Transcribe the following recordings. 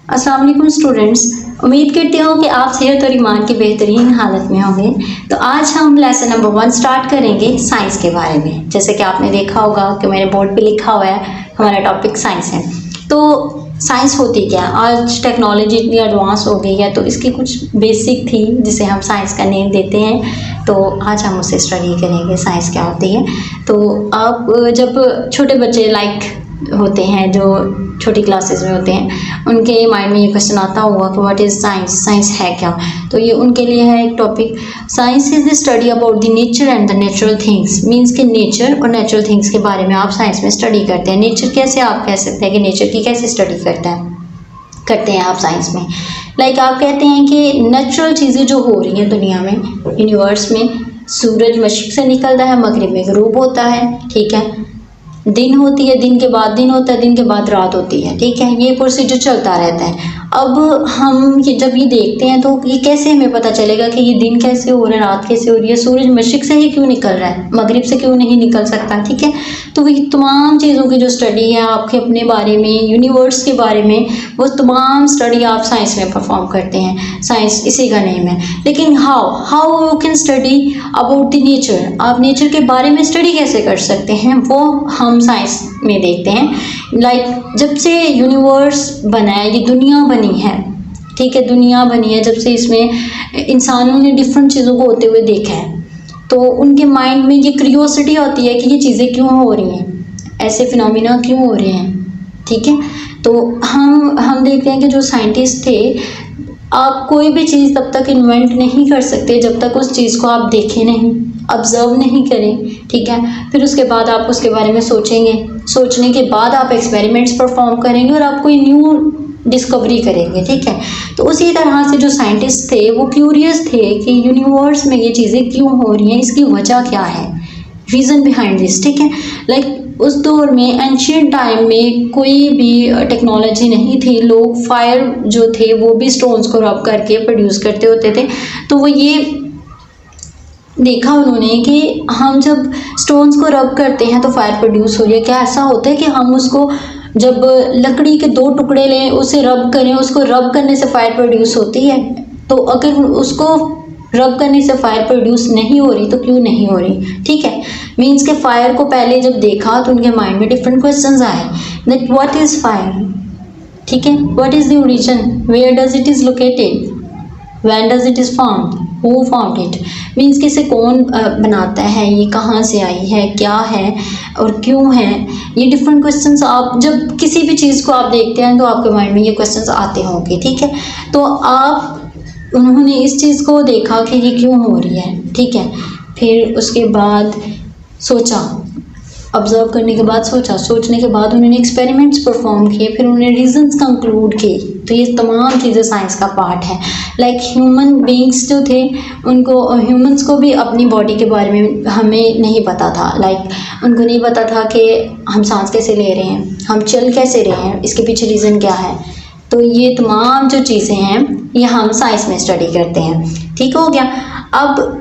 अस्सलाम वालेकुम स्टूडेंट्स। उम्मीद करती हूँ कि आप सेहत और ईमान की बेहतरीन हालत में होंगे। तो आज हम लेसन नंबर 1 स्टार्ट करेंगे साइंस के बारे में। जैसे कि आपने देखा होगा कि मेरे बोर्ड पे लिखा हुआ है हमारा टॉपिक साइंस है। तो साइंस होती क्या है? आज टेक्नोलॉजी इतनी एडवांस हो गई है तो इसकी कुछ बेसिक थी जिसे हम साइंस का नेम देते हैं। तो आज हम उसे स्टडी करेंगे साइंस क्या होती है। तो आप जब छोटे बच्चे होते हैं जो छोटी क्लासेस में होते हैं उनके माइंड में ये क्वेश्चन आता होगा कि व्हाट इज़ साइंस, साइंस है क्या। तो ये उनके लिए है एक topic. Science is the study about the nature and the natural things. Means कि नेचर और नेचुरल थिंग्स के बारे में आप साइंस में स्टडी करते हैं। नेचर कैसे, आप कह सकते हैं कि नेचर की कैसे स्टडी करते हैं आप साइंस में। आप कहते हैं कि नेचुरल चीज़ें जो हो रही हैं दुनिया में, यूनिवर्स में, सूरज मशरिक से निकलता है, मगरिब में गरूब होता है, ठीक है, दिन होती है, दिन के बाद दिन होता है, दिन के बाद रात होती है, ठीक है, ये प्रोसीजर चलता रहता है। अब हम जब ये देखते हैं तो ये कैसे हमें पता चलेगा कि ये दिन कैसे हो रहा है, रात कैसे हो रही है, सूरज मशरिक से ही क्यों निकल रहा है, मगरिब से क्यों नहीं निकल सकता, ठीक है। तो ये तमाम चीज़ों की जो स्टडी है आपके अपने बारे में, यूनिवर्स के बारे में, वो तमाम स्टडी आप साइंस में परफॉर्म करते हैं। साइंस इसी का नेम है। लेकिन how you can study about the nature, आप नेचर के बारे में स्टडी कैसे कर सकते हैं, वो हम साइंस में देखते हैं। जब से यूनिवर्स बना है, ये दुनिया बनी है, ठीक है, दुनिया बनी है, जब से इसमें इंसानों ने डिफरेंट चीज़ों को होते हुए देखा है तो उनके माइंड में ये क्यूरियोसिटी होती है कि ये चीज़ें क्यों हो रही हैं, ऐसे फिनोमिना क्यों हो रहे हैं, ठीक है। तो हम देखते हैं कि जो साइंटिस्ट थे, आप कोई भी चीज़ तब तक इन्वेंट नहीं कर सकते जब तक उस चीज़ को आप देखें नहीं, ऑब्जर्व नहीं करें, ठीक है। फिर उसके बाद आप उसके बारे में सोचेंगे, सोचने के बाद आप एक्सपेरिमेंट्स परफॉर्म करेंगे और आप कोई न्यू डिस्कवरी करेंगे, ठीक है। तो उसी तरह से जो साइंटिस्ट थे वो क्यूरियस थे कि यूनिवर्स में ये चीज़ें क्यों हो रही हैं, इसकी वजह क्या है, रीज़न बिहाइंड दिस, ठीक है। उस दौर में एंशियंट टाइम में कोई भी टेक्नोलॉजी नहीं थी। लोग फायर जो थे वो भी स्टोन्स को रब करके प्रोड्यूस करते होते थे। तो वो ये देखा उन्होंने कि हम जब स्टोन्स को रब करते हैं तो फायर प्रोड्यूस हो रही है। क्या ऐसा होता है कि हम उसको जब लकड़ी के 2 टुकड़े लें, उसे रब करें, उसको रब करने से फायर प्रोड्यूस होती है? तो अगर उसको रब करने से फायर प्रोड्यूस नहीं हो रही तो क्यों नहीं हो रही, ठीक है। मीन्स के फायर को पहले जब देखा तो उनके माइंड में डिफरेंट क्वेश्चंस आए दैट व्हाट इज़ फायर, ठीक है, what is the origin, where does it is located, when does it is found, who found it. Means कि इसे कौन बनाता है, ये कहाँ से आई है, क्या है और क्यों है। ये डिफरेंट क्वेश्चंस आप जब किसी भी चीज़ को आप देखते हैं तो आपके माइंड में ये क्वेश्चंस आते होंगे, ठीक है। तो उन्होंने इस चीज़ को देखा कि ये क्यों हो रही है, ठीक है। फिर उसके बाद सोचा, ऑब्जर्व करने के बाद सोचा, सोचने के बाद उन्होंने एक्सपेरिमेंट्स परफॉर्म किए, फिर उन्होंने रीजंस कंक्लूड किए। तो ये तमाम चीज़ें साइंस का पार्ट है। ह्यूमन बीइंग्स जो थे उनको, ह्यूमंस को भी अपनी बॉडी के बारे में हमें नहीं पता था। उनको नहीं पता था कि हम सांस कैसे ले रहे हैं, हम चल कैसे रहे हैं, इसके पीछे रीज़न क्या है। तो ये तमाम जो चीज़ें हैं ये हम साइंस में स्टडी करते हैं, ठीक हो गया। अब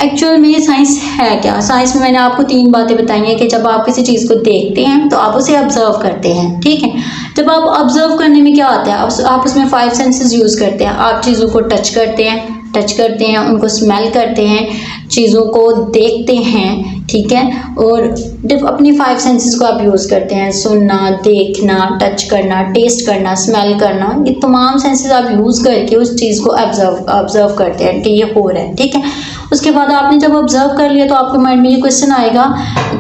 एक्चुअल में साइंस है क्या? साइंस में मैंने आपको 3 बातें बताई हैं कि जब आप किसी चीज़ को देखते हैं तो आप उसे ऑब्जर्व करते हैं, ठीक है। जब आप ऑब्जर्व करने में क्या आता है, आप उसमें 5 सेंसेस यूज़ करते हैं। आप चीज़ों को टच करते हैं, उनको स्मेल करते हैं, चीज़ों को देखते हैं, ठीक है। और जब अपनी 5 सेंसेस को आप यूज़ करते हैं, सुनना, देखना, टच करना, टेस्ट करना, स्मेल करना, ये तमाम सेंसेस आप यूज़ करके उस चीज़ को ऑब्जर्व करते हैं कि ये हो रहा है, ठीक है। उसके बाद आपने जब ऑब्जर्व कर लिया तो आपके माइंड में ये क्वेश्चन आएगा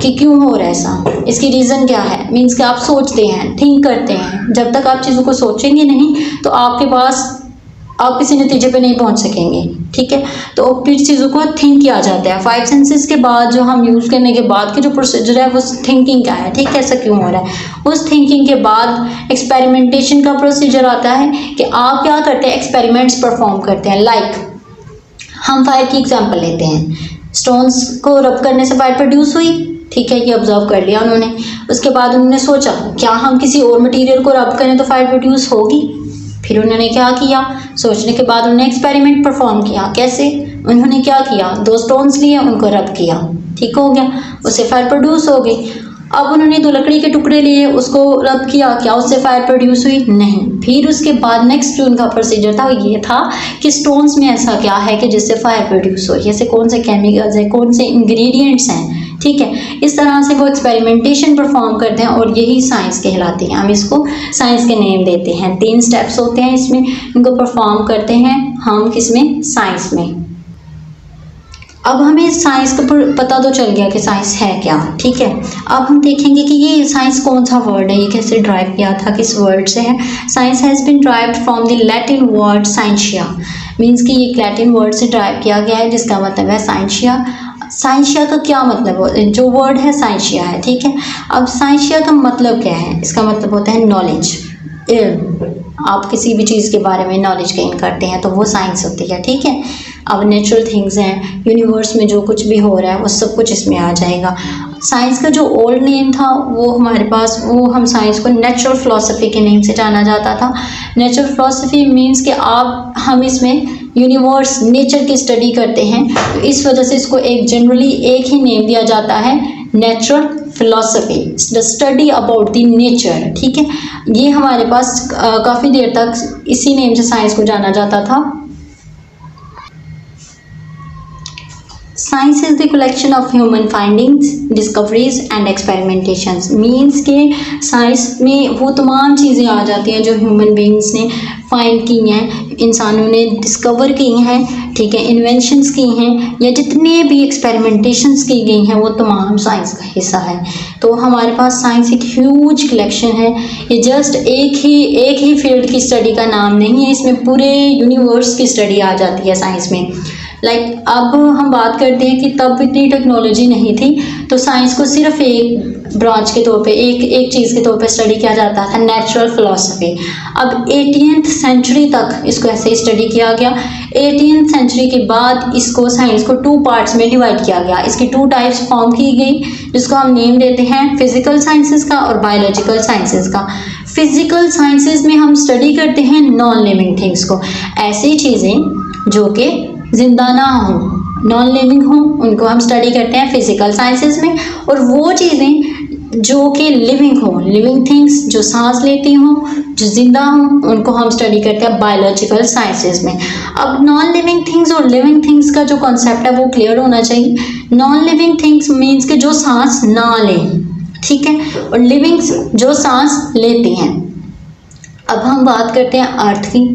कि क्यों हो रहा है ऐसा, इसकी रीज़न क्या है। मीन्स कि आप सोचते हैं, थिंक करते हैं। जब तक आप चीज़ों को सोचेंगे नहीं तो आप किसी नतीजे पे नहीं पहुंच सकेंगे, ठीक है। तो फिर चीज़ों को थिंक किया जाता है। 5 सेंसेस के बाद जो हम यूज़ करने के बाद के जो प्रोसीजर है वो थिंकिंग का है, ठीक है, ऐसा क्यों हो रहा है। उस थिंकिंग के बाद एक्सपेरिमेंटेशन का प्रोसीजर आता है कि आप क्या करते हैं, एक्सपेरिमेंट्स परफॉर्म करते हैं। हम फायर की एग्जांपल लेते हैं। स्टोन्स को रब करने से फायर प्रोड्यूस हुई, ठीक है, ये ऑब्जर्व कर लिया उन्होंने। उसके बाद उन्होंने सोचा क्या हम किसी और मटेरियल को रब करें तो फायर प्रोड्यूस होगी। फिर उन्होंने क्या किया, सोचने के बाद उन्होंने एक्सपेरिमेंट परफॉर्म किया। कैसे? उन्होंने क्या किया, 2 स्टोन्स लिए, उनको रब किया, ठीक हो गया, उससे फायर प्रोड्यूस हो गई। अब उन्होंने 2 लकड़ी के टुकड़े लिए, उसको रब किया, क्या उससे फायर प्रोड्यूस हुई? नहीं। फिर उसके बाद नेक्स्ट जो उनका प्रोसीजर था वो ये था कि स्टोन्स में ऐसा क्या है कि जिससे फायर प्रोड्यूस हो, ऐसे कौन से केमिकल्स हैं, कौन से इंग्रेडिएंट्स हैं, ठीक है। इस तरह से वो एक्सपेरिमेंटेशन परफॉर्म करते हैं और यही साइंस कहलाती है। हम इसको साइंस के नेम देते हैं। 3 स्टेप्स होते हैं इसमें, इनको परफॉर्म करते हैं हम किसमें? साइंस में। अब हमें साइंस का पता तो चल गया कि साइंस है क्या, ठीक है। अब हम देखेंगे कि ये साइंस कौन सा वर्ड है, ये कैसे ड्राइव किया था, किस वर्ड से है। Science has been derived from the Latin word scientia, means कि ये लैटिन वर्ड से ड्राइव किया गया है जिसका मतलब है साइंशिया। साइंशिया का क्या मतलब है? जो वर्ड है साइंशिया है, ठीक है। अब साइंशिया का मतलब क्या है? इसका मतलब होता है नॉलेज, इल्म। आप किसी भी चीज़ के बारे में नॉलेज गेन करते हैं तो वो साइंस होती है, ठीक है। अब नेचुरल थिंग्स हैं, यूनिवर्स में जो कुछ भी हो रहा है वो सब कुछ इसमें आ जाएगा। साइंस का जो ओल्ड नेम था वो हमारे पास, वो हम साइंस को नेचुरल फ़िलासफ़ी के नेम से जाना जाता था। नेचुरल फ़िलासफ़ी मीन्स कि हम इसमें यूनिवर्स, नेचर की स्टडी करते हैं, तो इस वजह से इसको एक जनरली एक ही नेम दिया जाता है, natural philosophy, the study about the nature, ठीक है। ये हमारे पास काफ़ी देर तक इसी नेम से साइंस को जाना जाता था। Science is the collection of human findings, discoveries and experimentations. Means के साइंस में वो तमाम चीज़ें आ जाती हैं जो ह्यूमन बींग्स ने फाइंड की हैं, इंसानों ने डिस्कवर की हैं, ठीक है, इन्वेंशंस की हैं, या जितने भी एक्सपेरिमेंटेशंस की गई हैं वो तमाम साइंस का हिस्सा है। तो हमारे पास साइंस एक ह्यूज कलेक्शन है। ये जस्ट एक ही फील्ड की स्टडी का नाम नहीं है, इसमें पूरे यूनिवर्स की स्टडी आ जाती है साइंस में। अब हम बात करते हैं कि तब इतनी टेक्नोलॉजी नहीं थी, तो साइंस को सिर्फ एक ब्रांच के तौर पे, एक चीज़ के तौर पे स्टडी किया जाता था, नेचुरल फ़िलासफ़ी। अब 18th सेंचुरी तक इसको ऐसे ही स्टडी किया गया। 18th सेंचुरी के बाद इसको साइंस को 2 पार्ट्स में डिवाइड किया गया। इसकी 2 टाइप्स फॉर्म की गई, जिसको हम नेम देते हैं फिज़िकल साइंसेस का और बायोलॉजिकल साइंसेस का। फिज़िकल साइंसेस में हम स्टडी करते हैं नॉन लिविंग थिंग्स को, ऐसी चीज़ें जो कि जिंदा ना हो, नॉन लिविंग हो, उनको हम स्टडी करते हैं फिजिकल साइंसेस में। और वो चीज़ें जो कि लिविंग हो, लिविंग थिंग्स जो सांस लेती हों, जो जिंदा हों, उनको हम स्टडी करते हैं बायोलॉजिकल साइंसेस में। अब नॉन लिविंग थिंग्स और लिविंग थिंग्स का जो कॉन्सेप्ट है वो क्लियर होना चाहिए। नॉन लिविंग थिंग्स मीन्स के जो सांस ना लें, ठीक है, और लिविंग जो सांस लेती हैं। अब हम बात करते हैं अर्थ की।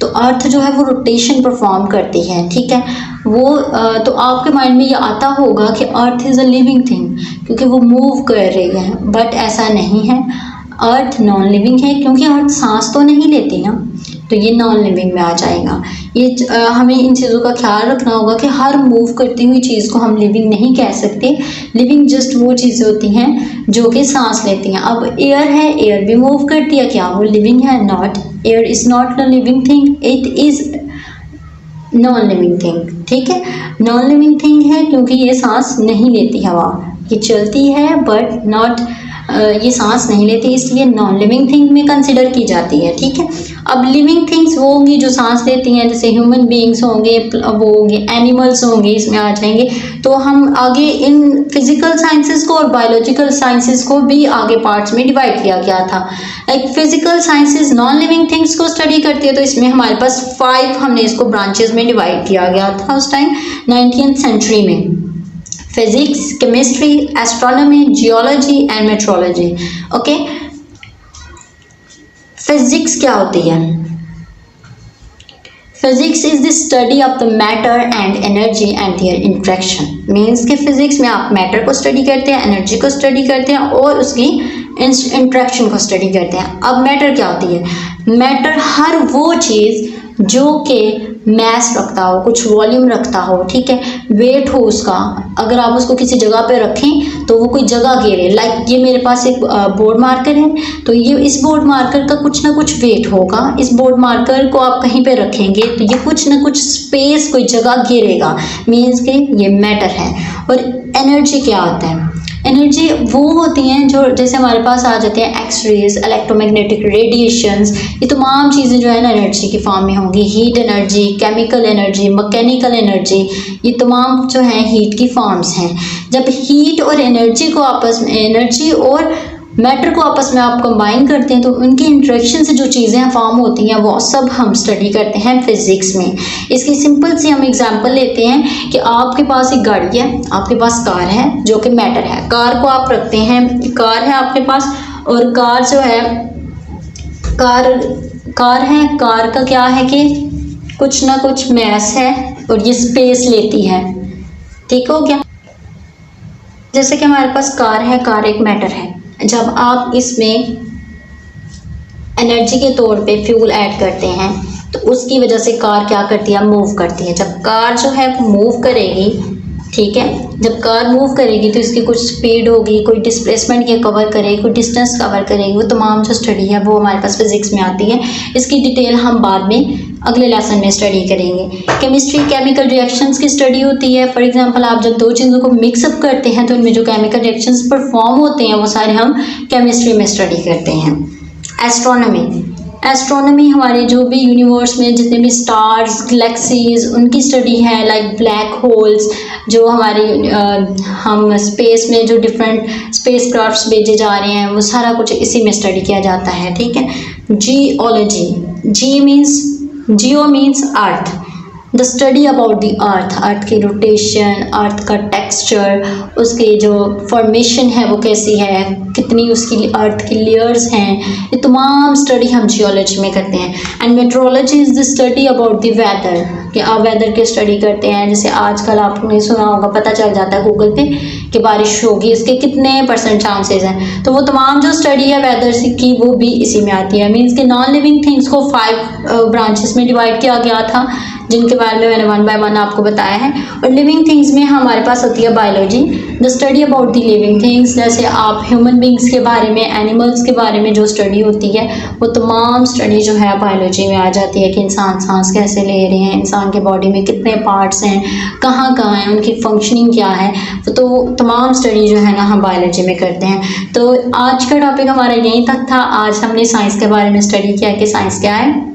तो अर्थ जो है वो रोटेशन परफॉर्म करती है, ठीक है। वो तो आपके माइंड में ये आता होगा कि earth is a living thing क्योंकि वो मूव कर रही है, बट ऐसा नहीं है। अर्थ नॉन लिविंग है क्योंकि अर्थ सांस तो नहीं लेती ना, तो ये नॉन लिविंग में आ जाएगा। ये हमें इन चीज़ों का ख्याल रखना होगा कि हर मूव करती हुई चीज़ को हम लिविंग नहीं कह सकते। लिविंग जस्ट वो चीज़ें होती हैं जो कि सांस लेती हैं। अब एयर है, एयर भी मूव करती है, क्या वो लिविंग है? Not. Air is not a living thing, it is non living thing, ठीक है। नॉन लिविंग थिंग है क्योंकि ये सांस नहीं लेती हवा, ये चलती है बट नॉट, ये सांस नहीं लेती, इसलिए नॉन लिविंग थिंग में कंसिडर की जाती है, ठीक है। अब लिविंग थिंग्स वो होंगी जो सांस लेती हैं, जैसे ह्यूमन बीइंग्स होंगे, वो होंगे, एनिमल्स होंगे, इसमें आ जाएंगे। तो हम आगे इन फिजिकल साइंसेस को और बायोलॉजिकल साइंसेस को भी आगे पार्ट्स में डिवाइड किया गया था। Like physical sciences non living things को स्टडी करती है, तो इसमें हमारे पास 5 हमने इसको ब्रांचेस में डिवाइड किया गया था उस टाइम 19th सेंचुरी में। Physics, chemistry, astronomy, geology and meteorology. Okay, physics क्या होती है? Physics is the study of the matter and energy and their interaction. Means कि फिजिक्स में आप मैटर को स्टडी करते हैं, एनर्जी को स्टडी करते हैं और उसकी इंट्रैक्शन को स्टडी करते हैं। अब मैटर क्या होती है? मैटर हर वो चीज़ जो कि मैस रखता हो, कुछ वॉल्यूम रखता हो, ठीक है, वेट हो उसका। अगर आप उसको किसी जगह पे रखें तो वो कोई जगह घेरे। लाइक ये मेरे पास एक बोर्ड मार्कर है, तो ये इस बोर्ड मार्कर का कुछ ना कुछ वेट होगा। इस बोर्ड मार्कर को आप कहीं पे रखेंगे तो ये कुछ ना कुछ स्पेस, कोई जगह घेरेगा। मीन्स के ये मैटर है। और एनर्जी क्या होता है? एनर्जी वो होती हैं जो जैसे हमारे पास आ जाती हैं एक्सरेज, इलेक्ट्रोमैग्नेटिक रेडिएशंस, ये तमाम चीज़ें जो है ना एनर्जी की फॉर्म में होंगी। Heat energy, chemical energy, mechanical energy, ये तमाम जो हैं हीट की फॉर्म्स हैं। जब हीट और एनर्जी को आपस में, एनर्जी और मैटर को आपस में आप कंबाइन करते हैं तो उनकी इंटरेक्शन से जो चीज़ें फॉर्म होती हैं वो सब हम स्टडी करते हैं फिज़िक्स में। इसकी सिंपल सी हम एग्जांपल लेते हैं कि आपके पास एक गाड़ी है, आपके पास कार है जो कि मैटर है। कार को आप रखते हैं, कार है आपके पास, और कार जो है कार है, कार का क्या है कि कुछ ना कुछ मैस है और ये स्पेस लेती है। ठीक हो गया। जैसे कि हमारे पास कार है, कार एक मैटर है। जब आप इसमें एनर्जी के तौर पे फ्यूल ऐड करते हैं तो उसकी वजह से कार क्या करती है, मूव करती है। जब कार जो है मूव करेगी, ठीक है, जब कार मूव करेगी तो इसकी कुछ स्पीड होगी, कोई डिस्प्लेसमेंट ये कवर करेगी, कोई डिस्टेंस कवर करेगी, वो तमाम जो स्टडी है वो हमारे पास फिजिक्स में आती है। इसकी डिटेल हम बाद में अगले लेसन में स्टडी करेंगे। केमिस्ट्री केमिकल रिएक्शंस की स्टडी होती है। फॉर एग्जांपल आप जब दो चीज़ों को मिक्सअप करते हैं तो उनमें जो केमिकल रिएक्शंस परफॉर्म होते हैं वो सारे हम केमिस्ट्री में स्टडी करते हैं। एस्ट्रोनॉमी हमारे जो भी यूनिवर्स में जितने भी स्टार्स, गैलेक्सीज, उनकी स्टडी है। लाइक ब्लैक होल्स जो हमारे हम स्पेस में जो डिफरेंट स्पेस क्राफ्ट्स भेजे जा रहे हैं वो सारा कुछ इसी में स्टडी किया जाता है। ठीक है। Geology, Jio means earth, the study about the earth की रोटेशन, अर्थ का टेक्सचर, उसके जो फॉर्मेशन है वो कैसी है, कितनी उसकी अर्थ की लेयर्स हैं, ये तमाम स्टडी हम जियोलॉजी में करते हैं। And meteorology is the study about the weather, कि आप वेदर की स्टडी करते हैं। जैसे आजकल आपने सुना होगा, पता चल जाता है गूगल पे कि बारिश होगी, इसके कितने % चांसेस हैं। तो वो तमाम जो स्टडी है वेदर की वो भी इसी में आती है। मीन्स कि नॉन लिविंग थिंग्स को 5 ब्रांचेस में डिवाइड किया गया था जिनके बारे में मैंने 1 बाय 1 आपको बताया है। और लिविंग थिंग्स में हमारे पास होती है biology, the study about the living things. जैसे आप ह्यूमन बींग्स के बारे में, एनिमल्स के बारे में जो स्टडी होती है वो तमाम स्टडी जो है बायोलॉजी में आ जाती है कि इंसान सांस कैसे ले रहे हैं, इंसान के बॉडी में कितने पार्ट्स हैं, कहाँ कहाँ हैं, उनकी फंक्शनिंग क्या है, तो वो तमाम स्टडी जो है ना हम बायोलॉजी में करते हैं। तो आज का टॉपिक हमारा यहीं तक था। आज हमने साइंस के बारे में स्टडी किया कि साइंस क्या है।